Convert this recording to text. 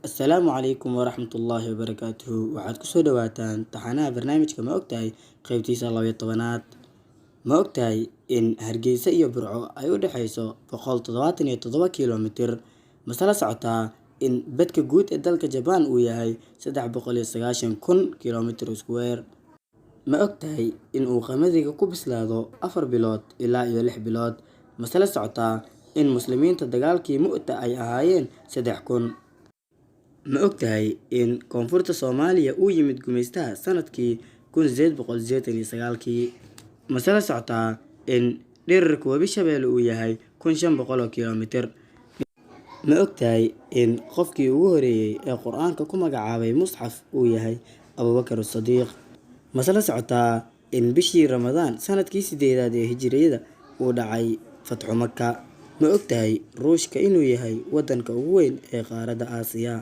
السلام عليكم ورحمة الله وبركاته waxaad ku soo dhawaataan taxanaha barnaamijka ma ogtahay qaybtiisa 12aad ma ogtahay in Hargeysa iyo Burco ay u dhaxayso 177 kiiloomitir masala socotaa in badka guud ee dalka Japan uu yahay 390,000 kiiloomitir square ma ogtahay in uu qamadiga ku bislaado 4 bilood ilaa 6 bilood masala socotaa in muslimiinta dagaalkii Mu'ta ay ahaayeen 3,000 ma ogtahay in koonfurta Soomaaliya uu yimid gumeystaha sanadkii 1889 masala socotaa in dhererka Webi Shabeelle uu yahay 500 kiiloomitir ma ogtahay in qofkii ugu horeeyay ee Qur'aanka ku magacaabay Musxaf uu yahay Abubakar Sadiiq masala socotaa in bishii Ramadaan sanadkii 8aad ee Hijriyada uu dhacay Fatxu Makka ma ogtahay Ruushka inuu yahay wadanka ugu weyn ee qaaradda Aasiya